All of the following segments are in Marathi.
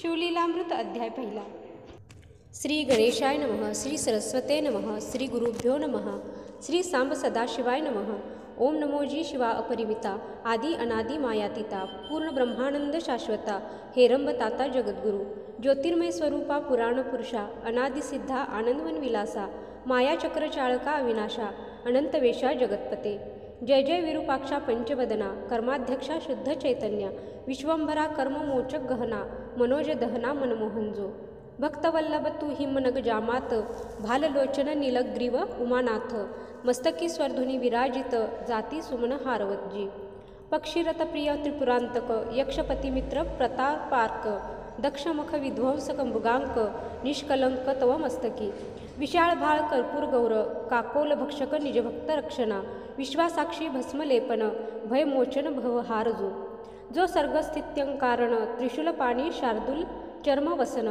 शिवलीलामृत अध्याय पहिला. श्री गणेशाय नमः. श्री सरस्वते नमः. श्री गुरुभ्यो नमः. श्री सांब सदाशिवाय नमः. ओम नमो जी शिवा अपरिमिता आदि अनादि मायातीता पूर्ण ब्रह्मानंद शाश्वता हेरंबताता जगद्गुरु ज्योतिर्मय स्वरूपा पुराण पुरुषा अनादि सिद्धा आनंदवन विलासा मायाचक्र चाळका अविनाशा अनंत वेशा जगतपते. जय जय विरूपाक्षा पंचवदना कर्माध्यक्षा शुद्ध चैतन्य विश्वंभरा कर्ममोचक गहना मनोज दहना मनमोहनजो. भक्तवल्लभ तू हिमनग जामात भाललोचन नीलग्रीव उमानाथ मस्तकी स्वरधुनी विराजित जाती सुमन हारवतजी. पक्षीरथ प्रिय त्रिपुरांतक यक्षपती मित्र प्रतापार्क दक्षमुख विध्वंसक मृगांक निष्कलंक तव मस्तकी. विशाळ भाळ कर्पूर गौर काकोल भक्षक निजभक्त रक्षणा विश्वासाक्षी भस्मलेपन भयमोचन भवहारजो. जो सर्गस्थित्यंकारण त्रिशूलपाणी शार्दूल चर्मवसन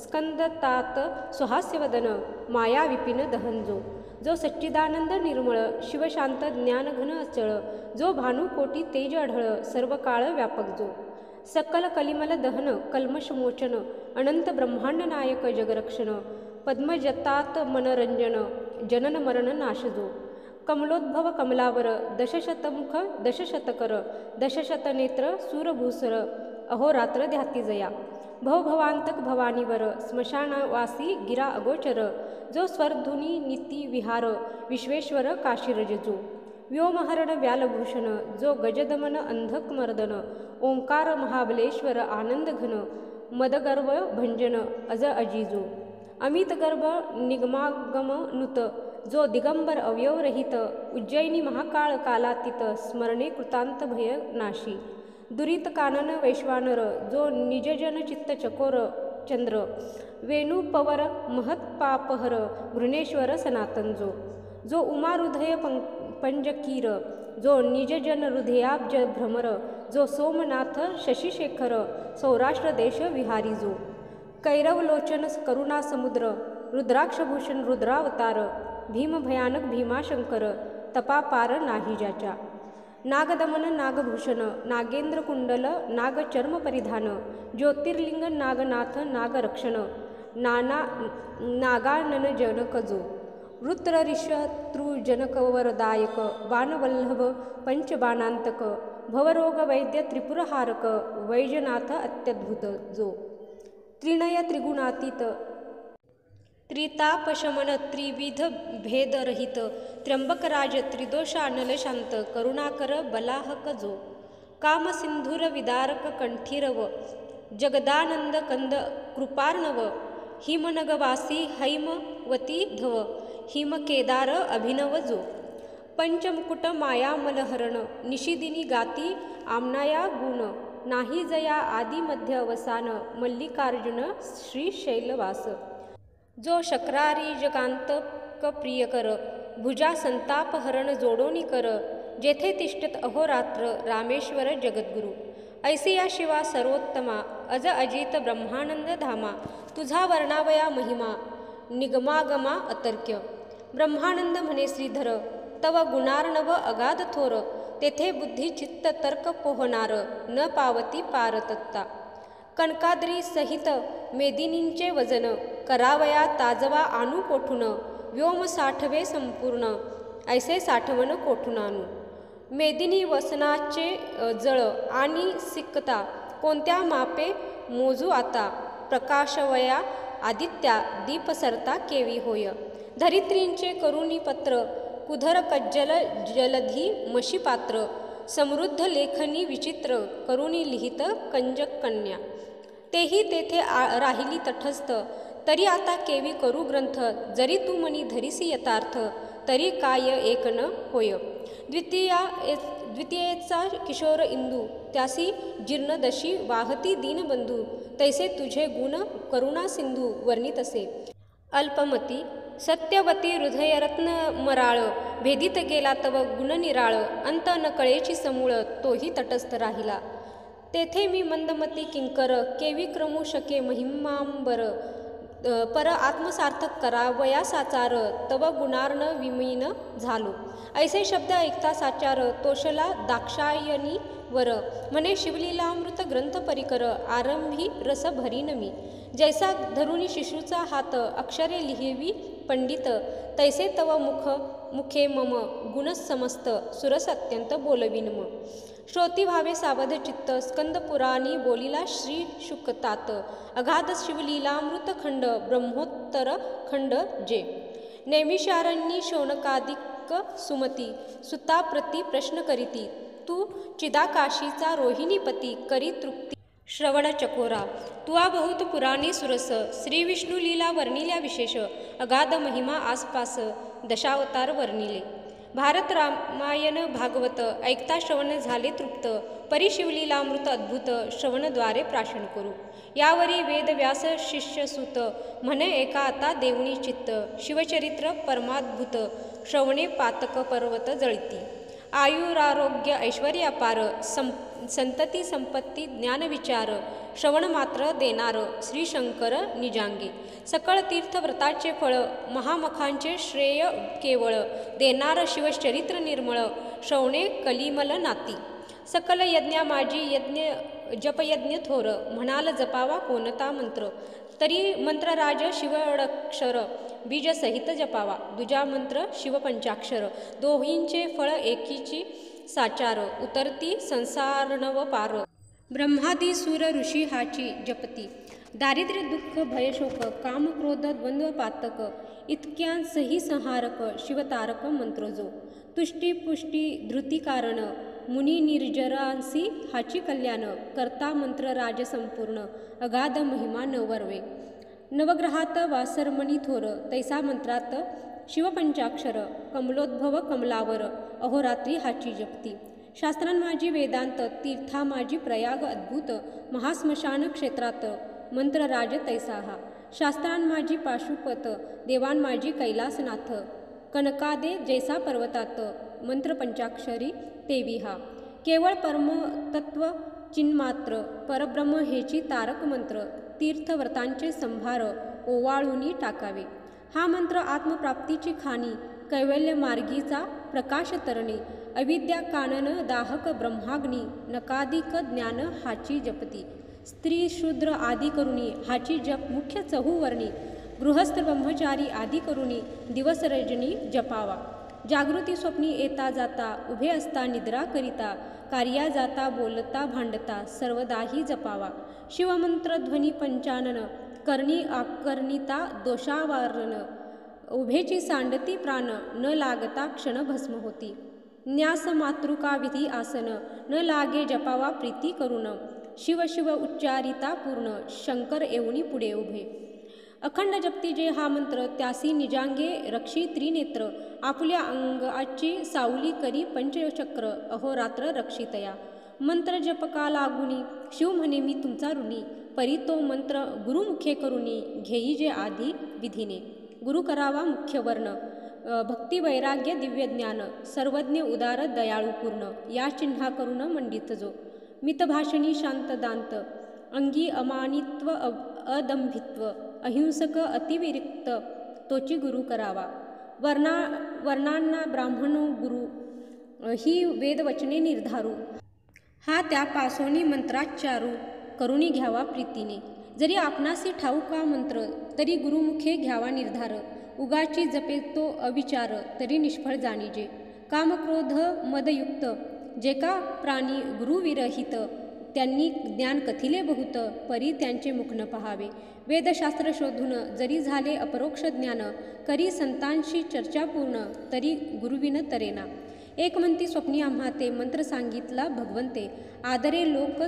स्कंदतात सुहास्यवदन माया विपिन दहनजो. जो सच्चिदानंद निर्मळ शिवशांत ज्ञानघन अचळ जो भानुकोटी तेज अढळ सर्व काळ व्यापक जो. सकल कलिमल दहन कल्मषमोचन अनंत ब्रह्मांड नायक जगरक्षण पद्मजतात मनरंजन जनन मरण नाशजो. कमलोद्भव कमलावर दशशतमुख दशशतकर दशशतनेत्र सूरभूसर अहोरात्र ध्याती जया. भवभवांतक भवानीवर स्मशानवासी गिरा अगोचर जो स्वरधुनी निती विहार विश्वेश्वर काशीरजजो. व्योमहरण व्यालभूषण जो गजदमन अंधकमर्दन ओंकार महाबलेश्वर आनंदघन मदगर्व भंजन अज अजिजो. अमित गर्भ निगमागम नुत जो दिगंबर अवयवरहित उज्जैनी महाकाळ कालातीत स्मरणे कृतांत भय नाशी. दुरित कानन वैश्वानर जो निजजन चित्त चकोर चंद्र वेणुपवर महत्पापहर घृणेश्वर सनातन जो. जो उमा हृदय पंजकीर जो निजजन हृदयाब्ज भ्रमर जो सोमनाथ शशिशेखर सौराष्ट्र देश विहारी जो. कैरवलोचन करुणा समुद्र रुद्राक्षभूषण रुद्रावतार भीम भयानक भीमाशंकर तपापार नाही ज्याच्या. नागदमन नागभूषण नागेंद्र कुंडल नागचर्म परिधान ज्योतिर्लिंग नागनाथ नागरक्षण नागानन जनक जो. वृत्रऋषतृजनकवरदायक बाणवल्लभ पंचबाणांतक भवरोग वैद्य त्रिपुरहारक वैजनाथ अत्यद्भुत जो. त्रिनय त्रिगुणातीत त्रितापशमन त्रिविध भेदरहित त्र्यंबकराज त्रिदोषानल शांत करुणाकर बलाहक जो. कामसिंधुर विदारक कंठीरव जगदानंद कंद कृपार्णव हिमनगवासी हैमवती धव हिमकेदार अभिनव जो. पंचमुकुट मायामलहरण निशिदिनी गाती आमनाया गुण नाही जया आदि मध्य अवसान मल्लिकार्जुन श्रीशैलवास. जो शक्रारी जकांतक प्रियकर भुजा संतापहरण जोडोनी कर जेथे तिष्ठत अहोरात्र रामेश्वर जगद्गुरु. ऐसिया शिवा सर्वोत्तमा अज अजित ब्रह्मानंद धामा तुझा वर्णावया महिमा निगमागमा अतर्क्य. ब्रह्मानंद म्हणे श्रीधर तव गुणार्णव अगाध थोर तेथे बुद्धी चित्त तर्क पोहणार न पावती पारतत्ता. कणकाद्री सहित मेदिनींचे वजन करावया ताजवा आणू कोठून व्योम साठवे संपूर्ण ऐसे साठवण कोठून आणू. मेदिनी वसनाचे जळ आणि सिकता कोणत्या मापे मोजू आता प्रकाशवया आदित्या दीपसरता केवी होय. धरित्रींचे करुणी पत्र कुधर कज्जल जलधी मशीपात्र समृद्ध लेखनी विचित्र करुणी लिहित कंजक कन्या. तेही तेथे राहिली तटस्थ तरी आता केवी करू ग्रंथ जरी तू मनी धरिसी यथार्थ तरी काय एक न होय. द्वितीयेचा किशोर इंदू त्यासी जीर्णदशी वाहती दीनबंधू तैसे तुझे गुण करुणा सिंधू वर्णितसे. अल्पमती सत्यवती हृदयरत्न मराळ भेदित गेला तव गुणनिराळ अंत न कळेची समूळ तोही तटस्थ राहिला. तेथे मी मंदमती किंकर केवी क्रमू शके महिमांबर पर आत्मसार्थक करा वयासाचार तव गुणार्न विमीन झालो. ऐसे शब्द ऐकता साचार तोषला दाक्षायणी वर म्हणे शिवलीलामृत ग्रंथ परिकर आरंभी रस भरीन मी. जैसा धरुणी शिशूचा हात अक्षरे लिहिवी पंडित तैसे तव मुखे मम गुण समस्त सुरस अत्यंत बोलविन म. श्रोती व्हावे सावध चित्त स्कंद पुराणी बोलिला श्री शुकतात अगाध शिवलीलामृत खंड ब्रह्मोत्तर खंड जे. नैमिषारण्यी शौनकादिक सुमती सुता प्रती प्रश्न करीती तू चिदाकाशीचा रोहिणीपती करी तृप्ती श्रवण चकोरा. तुआ बहुत पुराणी सुरस श्री विष्णू लीला वर्णिल्या विशेष अगाध महिमा आसपास दशावतार वर्णिले. भारत रामायण भागवत ऐकता श्रवण झाले तृप्त परी शिवलीलामृत अद्भुत श्रवणद्वारे प्राशन करू. यावरी वेदव्यास शिष्यसुत म्हणे एका आता देवणी चित्त शिवचरित्र परमाद्भुत श्रवणे पातक पर्वत जळती. आयुरारोग्य ऐश्वर्यापार संतती संपत्ती ज्ञानविचार श्रवण मात्र देणार श्री शंकर निजांगे. सकळ तीर्थव्रताचे फळ महामखांचे श्रेय केवळ देणार शिवचरित्र निर्मळ श्रवणे कलिमल नाती. सकल यज्ञा माझी यज्ञ जपयज्ञ थोर म्हणाल जपावा कोणता मंत्र तरी मंत्रराज शिवडक्षर बीजसहित जपावा. दुजा मंत्र शिवपंचाक्षर दोहींचे फळ एकीची साचार उतरती संसारनव पार. ब्रह्मादी सूर ऋषी हाची जपती दारिद्र्य दुःख भयशोक काम क्रोध द्वंद्व पातक इतक्यांसही संहारक शिवतारक मंत्र जो. तुष्टी पुष्टी धृती कारण मुनी निर्जरांसी हाची कल्याण करता मंत्र राज संपूर्ण अगाध महिमा न वर्वे. नवग्रहात वासरमणी थोर तैसा मंत्रात शिवपंचाक्षर कमलोद्भव कमलावर अहोरात्री हाची जपती. शास्त्रां माझी वेदांत तीर्था माझी प्रयाग अद्भुत महास्मशान क्षेत्रात मंत्रराज तैसा हा. शास्त्रां माझी पाशुपत देवान माझी कैलासनाथ कनकादे जैसा पर्वतात मंत्र पंचाक्षरी तेवी हा. केवळ परमतत्व चिन्मात्र परब्रह्म हेची तारक मंत्र तीर्थव्रतांचे संभार ओवाळूनी टाकावे. हा मंत्र आत्मप्राप्तीची खाणी कैवल्य मार्गीचा प्रकाश तरणे अविद्या कानन दाहक ब्रह्माग्नी नकादिक ज्ञान हाची जपती. स्त्री शूद्र आदी करुणी हाची जप मुख्य चहूवर्णी गृहस्थ ब्रह्मचारी आदी करुणी दिवस रजनी जपावा. जागृती स्वप्नी येता जाता उभे असता निद्रा करिता कार्या जाता बोलता भांडता सर्वदाही जपावा. शिवमंत्र ध्वनी पंचानन करणी आकर्णिता दोषावारण उभेची सांडती प्राण न लागता क्षण भस्म होती. न्यास मातृका विधी आसन न लागे जपावा प्रीती करून शिव शिव उच्चारिता पूर्ण शंकर येऊनी पुढे उभे. अखंड जपती जे हा मंत्र त्यासी निजांगे रक्षी त्रिनेत्र आपल्या अंगाची सावली करी पंचचक्र अहोरात्र रक्षितया. मंत्र जपका लागुनी शिव म्हणे मी तुमचा ऋणी परी तो मंत्र गुरुमुखे करुनी घेई जे आधी विधीने. गुरु करावा मुख्य वर्ण भक्ती वैराग्य दिव्य ज्ञान सर्वज्ञ उदार दयाळू पूर्ण या चिन्हा करून मंडित जो. मितभाषणी शांत दांत अंगी अमानित्व अदंभित्व अहिंसक अतिविरिक्त तोची गुरु करावा. वर्णांना ब्राह्मणो गुरु ही वेदवचने निर्धारू हा त्या पासोनी मंत्राच्चारू करुणी घ्यावा प्रीतीने. जरी आपणासी ठाऊका मंत्र तरी गुरुमुखे घ्यावा निर्धार उगाची जपे तो अविचार तरी निष्फळ जाणीजे. कामक्रोध मदयुक्त जे का प्राणी गुरुविरहित त्यांनी ज्ञान कथिले बहुत परी त्यांचे मुख न पहावे. वेदशास्त्र शोधून जरी झाले अपरोक्ष ज्ञान करी संतांशी चर्चा पूर्ण तरी गुरुविन तरेना. एक म्हणती स्वप्नी आम्हा ते मंत्र सांगितला भगवंते आदरे लोक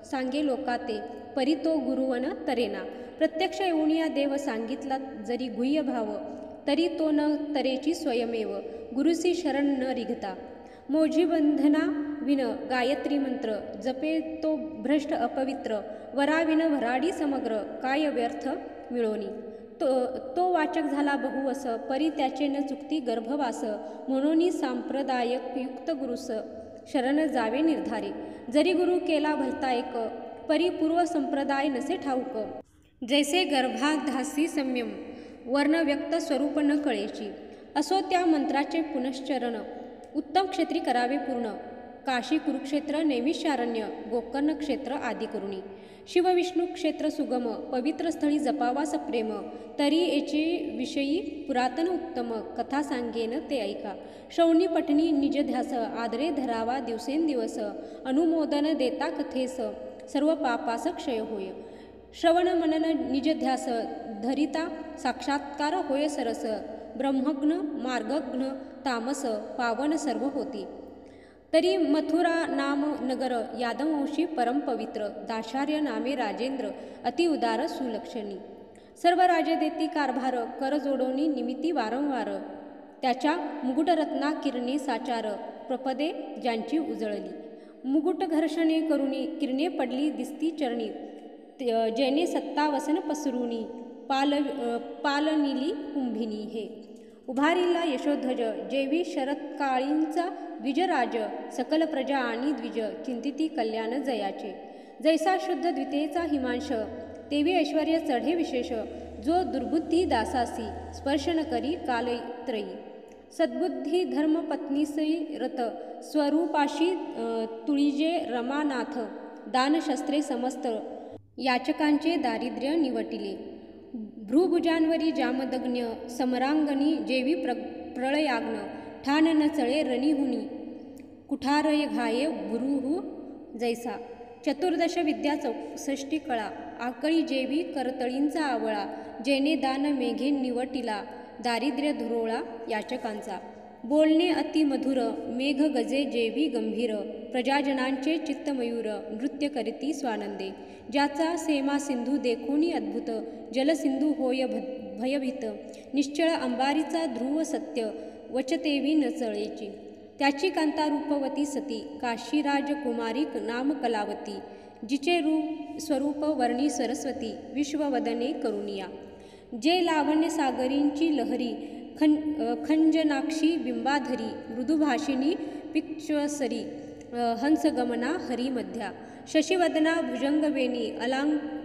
सांगे लोकाते परी तो गुरुवन तरेना. प्रत्यक्ष येऊनिया देव सांगितला जरी गुह्य भाव तरी तो न तरेची स्वयमेव गुरुसी शरण न रिघता. मोझी बंधना विन गायत्री मंत्र जपे तो भ्रष्ट अपवित्र वराविन भराडी समग्र काय व्यर्थ मिळोनी. तो वाचक झाला बहुवस परी त्याचे न चुकती गर्भवास म्हणून सांप्रदायक युक्त गुरुस शरण जावे निर्धारे. जरी गुरु केला भलता एक परी पूर्व संप्रदाय नसे ठाऊक जैसे गर्भाधासी संयम वर्ण व्यक्त स्वरूप न कळेची, असो त्या मंत्राचे पुनश्चरण उत्तम क्षेत्री करावे पूर्ण. काशी कुरुक्षेत्र नैमिषारण्य गोकर्ण क्षेत्र आदी करुणी, शिवविष्णू क्षेत्र सुगम पवित्र स्थळी जपावास प्रेम. तरी याचे विषयी पुरातन उत्तम कथा सांगेन ते ऐका. श्रवणी पठणी निज ध्यास आदरे धरावा दिवसेंदिवस, अनुमोदन देता कथेस सर्व पापास क्षय होय. श्रवण मनन निज ध्यास धरिता साक्षात्कार होय सरस, ब्रह्मग्न मार्गग्न तामस पावन सर्व होती. तरी मथुरा नाम नगर यादवंशी परम पवित्र, दाशार्य नामे राजेंद्र अति उदार सुलक्षणी. सर्व राजे देती कारभार कर जोडोनी निमित्ती वारंवार, त्याच्या मुकुटरत्ना किरणे साचार प्रपदे ज्यांची उजळली. मुकुट घर्षणे करुणी किरणे पडली दिसती चरणी, जेने सत्ता वसन पसरुनी पालनिली कुंभिनी. हे उभारिला यशोध्वज जेवी शरत्काळींचा द्विजराज, सकल प्रजा आणि द्विज चिंतिती कल्याण जयाचे. जैसा शुद्ध द्वितेचा हिमांश तेवी ऐश्वर्य चढे विशेष, जो दुर्बुद्धी दासासी स्पर्श न करी कालत्रयी. सद्बुद्धी धर्मपत्नीसई रत स्वरूपाशी तुळीजे रमानाथ, दानशस्त्रे समस्त याचकांचे दारिद्र्य निवटिले. भ्रूभुजांवरी जामदग्न समरांगणी जेवी प्रळयाग्न, ठाण न चळे रनिहुनी कुठारय घाये गुरुहु जैसा. चतुर्दश विद्या 64 कळा आकळी जेवी करतळींचा आवळा, जेने दान मेघे निवटिला दारिद्र्य धुरोळा याचकांचा. बोलणे अति मधुर मेघ गजे जेवी गंभीर, प्रजाजनांचे चित्तमयूर नृत्य करीती स्वानंदे. ज्याचा सेमा सिंधू देखोनी अद्भुत, जलसिंधू होय भयभीत, निश्चळ अंबारीचा ध्रुव सत्य वचतेवी न चळेची. त्याची कांता रूपवती सती काशीराज कुमारी नाम कलावती, जिचे स्वरूप वर्णी सरस्वती विश्ववदने करुणिया. जे लावण्य सागरींची लहरी खंजनाक्षी बिंबाधरी, मृदुभाषिणी पिक्ष्वसरी हंसगमना हरिमध्या. शशिवदना भुजंगवेणी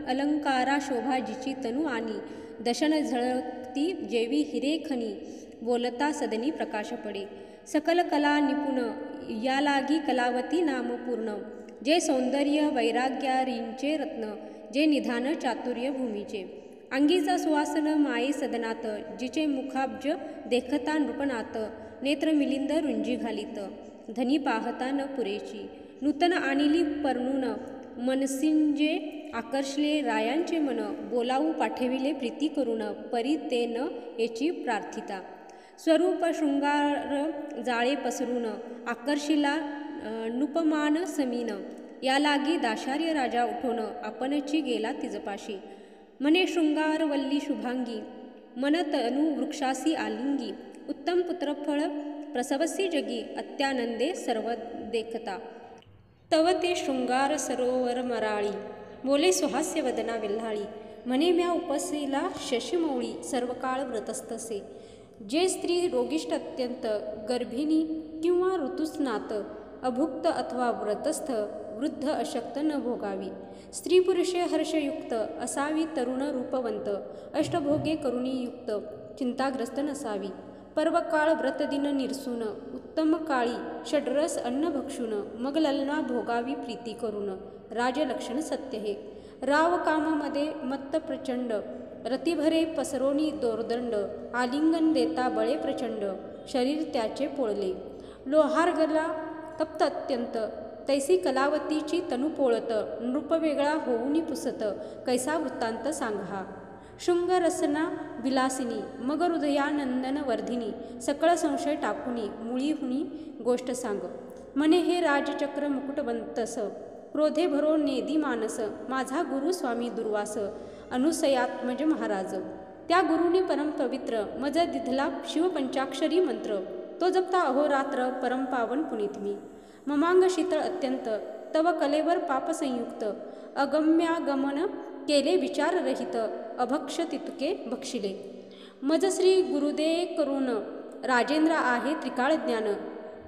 अलंकारा शोभा जिची तनु आणि, दशन झळकती जेवी हिरेखनी बोलता सदनी प्रकाश पडे. सकल कला निपुण या लागी कलावती नाम पूर्ण, जे सौंदर्य वैराग्यारींचे रत्न, जे निधान चातुर्य भूमीचे. अंगीचा सुवासन माये सदनात, जिचे मुखाब्ज देखता नृपनाथ, नेत्र मिलिंद रुंजी घालित धनी पाहता न पुरेची. नूतन आणिली परनून मनसिंजे आकर्षले रायांचे मन, बोलावू पाठविले प्रीती करून परी ते न याची प्रार्थिता. स्वरूप शृंगार जाळे पसरून आकर्षिला नुपमान समीन, या लागी दाशार्य राजा उठून आपणची गेला तिजपाशी. म्हणे शृंगारवल्ली शुभांगी मन तनू वृक्षासी आलिंगी, उत्तम पुत्रफळ प्रसवसी जगी अत्यानंदे सर्व देखता. तव ते शृंगार सरोवर मराळी, बोले सुहास्य वदना विल्हाळी. म्हणे म्या उपसीला शशिमौळी सर्वकाळ व्रतस्तसे. जे स्त्री रोगिष्ट अत्यंत गर्भिणी किंवा ऋतुस्नात, अभुक्त अथवा व्रतस्थ वृद्ध अशक्त न भोगावी. स्त्री पुरुषे हर्षयुक्त असावी, तरुण रूपवंत अष्टभोगे करुणी युक्त चिंताग्रस्त नसावी. पर्वकाळ व्रतदिन निरसून उत्तम काळी षड्रस अन्न भक्षून, मग ललना भोगावी प्रीती करून राजलक्षण सत्य हे. राव कामामध्ये मत्त प्रचंड रतिभरे पसरोनी दोर्दंड, आलिंगन देता बळे प्रचंड शरीर त्याचे पोळले. लोहार गला तप्त अत्यंत तैसी कलावतीची तनु पोळत, नृप वेगळा होऊनी पुसत कैसा वृत्तांत सांगा. शृंगरसना विलासिनी मग हृदयानंदन वर्धिनी, सकळ संशय टाकुनी मुळीहुनी गोष्ट सांग. म्हणे हे राजचक्र मुकुटवंतस, क्रोधे भरो नेदी मानस, माझा गुरु स्वामी दुर्वास अनुसयात्मज महाराज. त्या गुरुनी परमपवित्र मज दिधला शिवपंचाक्षरी मंत्र, तो जपता अहोरात्र परमपावन पुनीत मी. ममांग शीतळ अत्यंत तव कलेवर पापसंयुक्त, अगम्यागमन केले विचाररहित अभक्ष तितके भक्षिले. मज श्री गुरुदे करून राजेंद्र आहे त्रिकाळ ज्ञान,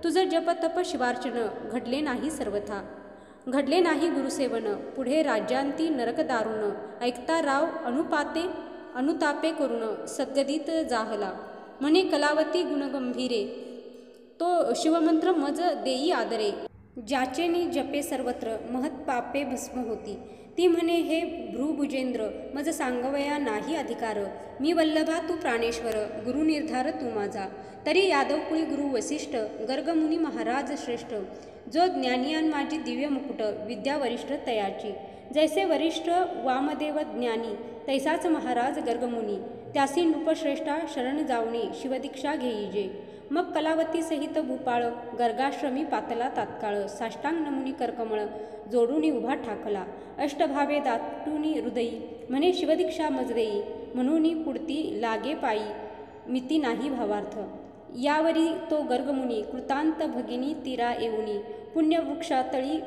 तुझ जप तप शिवार्चन घडले नाही सर्वथा. घडले नाही गुरुसेवन, पुढे राज्यांती नरक दारुण, ऐकता राव अनुतापे करुण, सद्गदित जाहला. म्हणे कलावती गुणगंभीरे, तो शिवमंत्र मज देई आदरे, ज्याचेनी जपे सर्वत्र महत पापे भस्म होती. ती म्हणे हे भ्रूभुजेंद्र, मज सांगवया नाही अधिकार, मी वल्लभा तू प्राणेश्वर, गुरु निर्धार तू माझा. तरी यादवकुळी गुरु वसिष्ठ, गर्गमुनी महाराज श्रेष्ठ, जो ज्ञानियान माझी दिव्य मुकुट, विद्या वरिष्ठ तयाची. जैसे वरिष्ठ वामदेव ज्ञानी, तैसाच महाराज गर्गमुनी, त्यासी नृपश्रेष्ठा शरण जावणी, शिवदीक्षा घेईजे. मग कलावती सहित भूपाळ, गर्गाश्रमी पातला तात्काळ, साष्टांग नमुनी करकमळ, जोडूनी उभा ठाकला. अष्टभावे दाटूनी हृदयी, म्हणे शिवदीक्षा मजदेई, म्हणूनी पुढती लागे पायी, मिती नाही भावार्थ. यावरी तो गर्गमुनी, कृतांत भगिनी तीरा येऊनी, पुण्यवृक्षातळी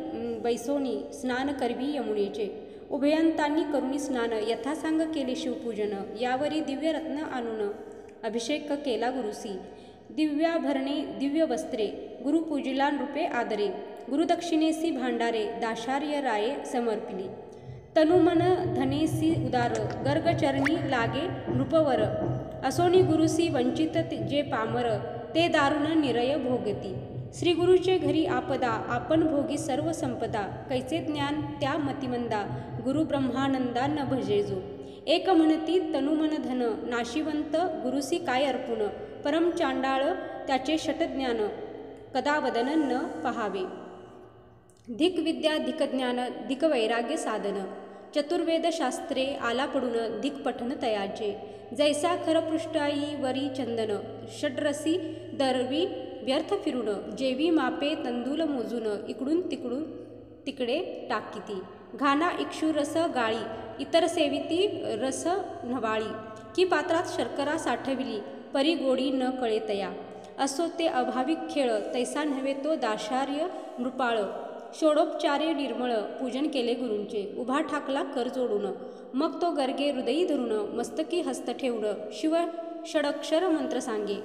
बैसोनी, स्नान करवी यमुनेचे. उभयंतांनी करुणी स्नान, यथासांग केले शिवपूजन. यावरी दिव्य रत्न आणून, अभिषेक केला गुरुसी. दिव्याभरणे दिव्य वस्त्रे, गुरुपूजिला नृपे आदरे, गुरुदक्षिणेसी भांडारे, दाशार्य राये समर्पिली. तनुमन धनेसी उदार, गर्गचरणी लागे नृपवर, असोनी गुरुसी वंचित जे पामर, ते दारुण निरय भोगती. श्रीगुरुचे घरी आपदा, आपण भोगी सर्व संपदा, कैचे ज्ञान त्या मतिमंदा, गुरु ब्रह्मानंदा न भजेजो. एक म्हणती तनुमन धन, नाशिवंत गुरुसी काय अर्पुण, परम चांडाळ त्याचे षटज्ञान, कदा वदन न पहावे. धिक विद्या धिक ज्ञान धिक वैराग्य साधन, चतुर्वेद शास्त्रे आला पडून, धिक पठन तयाचे. जैसा खरपृष्ठाई वरी चंदन, षड्रसी दरवी व्यर्थ फिरून, जेवी मापे तंदूल मोजून, इकडून तिकडे टाकीती. घाना इक्षुरस गाळी, इतर सेविती रस नवाळी, की पात्रात शर्करा साठविली, परी गोडी न कळे तया. असो ते अभाविक खेळ, तैसा नव्हे तो दाशार्य नृपाळ, षोडोपचारे निर्मळ, पूजन केले गुरूंचे. उभा ठाकला कर जोडून, मग तो गर्गे हृदयी धरून, मस्तकी हस्त ठेवून, शिव षडक्षर मंत्र सांगे.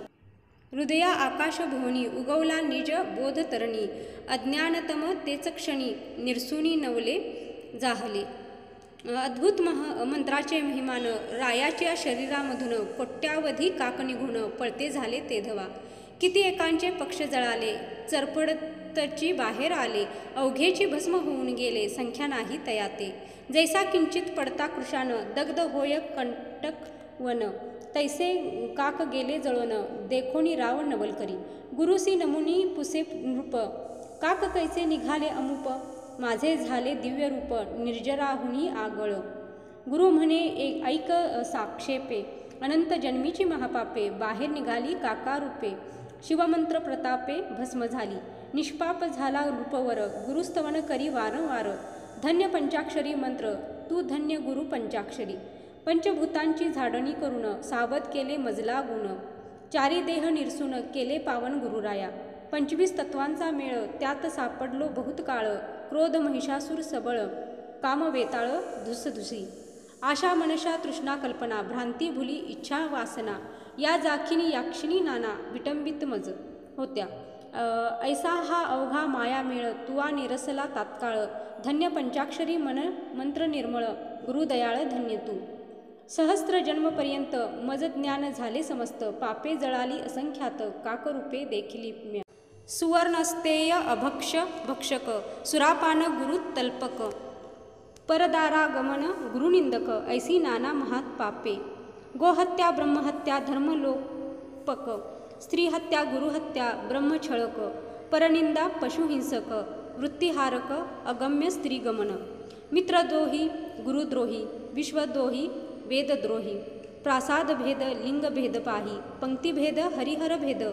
हृदया आकाश भुवनी, उगवला निज बोध तरणी, अज्ञानतम तेच क्षणी, निरसुनी नवले जाहले. अद्भुत मंत्राचे महिमान, रायाच्या शरीरामधून, कोट्यावधी काक निघून, पळते झाले ते धवा. किती एकांचे पक्ष जळाले, चरपडतची बाहेर आले, अवघेची भस्म होऊन गेले, संख्या नाही तयाते. जैसा किंचित पडता कृशान, दग्ध होय कंटक वन, तैसे काक गेले जळून, देखोनी राव नवलकरी. गुरुसी नमुनी पुसे नृप, काक कैसे निघाले अमुप, माझे झाले दिव्य रूप, निर्जराहुनी आगळ. गुरु म्हणे ऐक साक्षेपे, अनंत जन्मीची महापापे, बाहेर निघाली काकारूपे, शिवमंत्र प्रतापे भस्म झाली, निष्पाप झाला रूपवर, गुरुस्तवन करी वारंवार. धन्य पंचाक्षरी मंत्र, तू धन्य गुरु पंचाक्षरी, पंचभूतांची झाडणी करून, सावध केले मजला गुण, चारी देह निरसून, केले पावन गुरुराया. 25 तत्वांचा मेळ, त्यात सापडलो बहुत काळ, क्रोध महिषासूर सबळ, काम वेताळ धुसधुसी, आशा मनशा तृष्णा कल्पना, भ्रांती भुली इच्छा वासना, या जाखिनी याक्षिणी नाना, विटंबित मज होत्या. ऐसा हा अवघा माया मेळ, तुवा निरसला तात्काळ, धन्य पंचाक्षरी मंत्र निर्मळ, गुरुदयाळ धन्य तू. सहस्त्र जन्मपर्यंत मज ज्ञान झाले समस्त, पापे जळाली असंख्यात, काकरूपे देखिली म्या. सुवर्णस्तेय अभक्ष भक्षक, सुरापान गुरु तल्पक, परदारागमन गुरुनिंदक, ऐसी नाना महात पापे. गोहत्या ब्रह्महत्या धर्मलोपक, स्त्रीहत्या गुरुहत्या ब्रह्मछळक, परनिंदा पशुहिंसक, वृत्तिहारक अगम्य स्त्रीगमन, मित्रद्रोही गुरुद्रोही, विश्वद्रोही वेदद्रोही, प्रासादभेद लिंगभेद पाही, पंक्तिभेद हरिहरभेद,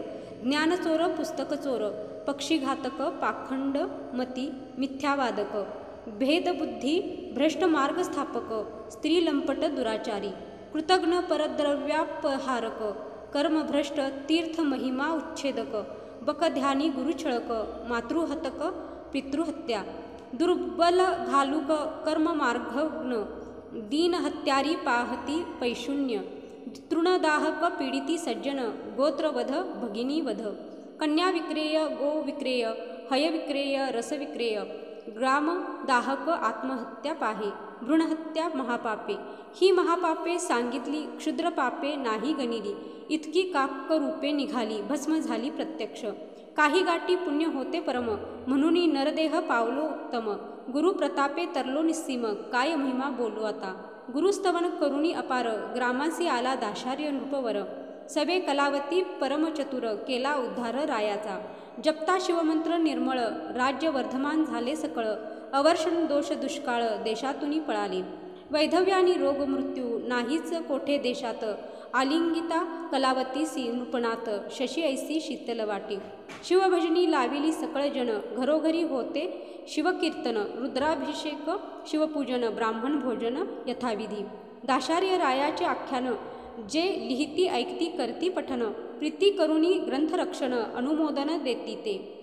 ज्ञानचोर पुस्तकचोर, पक्षीघातक पाखंड मती मिथ्यावादक, भेदबुद्धी भ्रष्टमार्गस्थापक, स्त्रीलंपट दुराचारी, कृतघ्न परद्रव्यापहारक, कर्मभ्रष्ट तीर्थमहिमा उच्छेदक, बकध्यानी गुरुछळक, मातृहतक पितृहत्या, दुर्बल घालुक कर्ममार्गघ्न, दीनहत्यारी पाहती पैशून्य, तृणदाहक पीडिती सज्जन, गोत्रवध भगिनीवध, कन्याविक्रेय गोविक्रेय, हयविक्रेय रसविक्रेय, ग्राम दाहक आत्महत्या पाहे, भ्रूणहत्या महापापे, ही महापापे सांगितली, क्षुद्र पापे नाही गणिली, इतकी काकरूपे निघाली, भस्म झाली प्रत्यक्ष. काही गाठी पुण्य होते परम, म्हणून नरदेह पावलो उत्तम, गुरु प्रतापे तरलो निस्सीम, काय महिमा बोलू आता. गुरुस्तवन करुणी अपार, ग्रामासी आला दाशार्य नृपवर, सवे कलावती परमचतुर, केला उद्धार रायाचा. जपता शिवमंत्र निर्मळ, राज्य वर्धमान झाले सकळ, अवर्षण दोष दुष्काळ, देशातून पळाले. वैधव्य आणि रोग मृत्यू नाहीच कोठे देशात, आलिंगिता कलावतीसी नृपणात, शशी ऐसी शीतल वाटी. शिवभजनी लाविली सकळ जन, घरोघरी होते शिवकीर्तन, रुद्राभिषेक शिवपूजन, ब्राह्मण भोजन यथाविधी. दाशार्य रायाचे आख्यान, जे लिहिती ऐकती करती पठन, प्रीती करुणी ग्रंथरक्षण, अनुमोदन देती ते.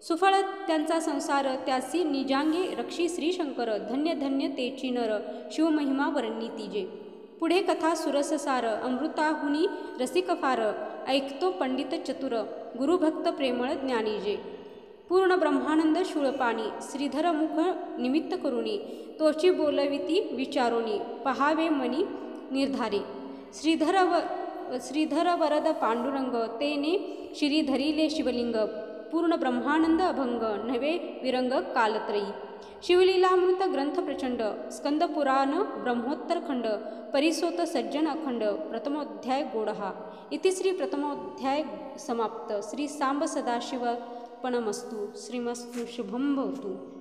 सुफळ त्यांचा संसार, त्यासी निजांगे रक्षी श्रीशंकर, धन्य धन्य तेची नर, शिवमहिमा वर्णिती जे. पुढे कथा सुरससार, अमृताहुनी रसिक फार, ऐकतो पंडित चतुर, गुरुभक्त प्रेमळ ज्ञानी जे. पूर्ण ब्रह्मानंद शूळपाणी, श्रीधर मुख निमित्त करुणी, तोची बोलविती विचारोनी, पहावे मनी निर्धारे. श्रीधर वरद पांडुरंग, तेने शिरी धरिले शिवलिंग, पूर्ण ब्रह्मानंद अभंग, नवे विरंग कालत्रयी. शिवलीलामृत ग्रंथ प्रचंड, स्कंदपुराण ब्रह्मोत्तर खंड, परिसोत सज्जन अखंड, प्रथमोध्याय गोडहा. इति श्री प्रथमोध्याय समाप्त. श्री सांब सदाशिवपणमस्तु. श्रीमस्तु शुभं भवतु.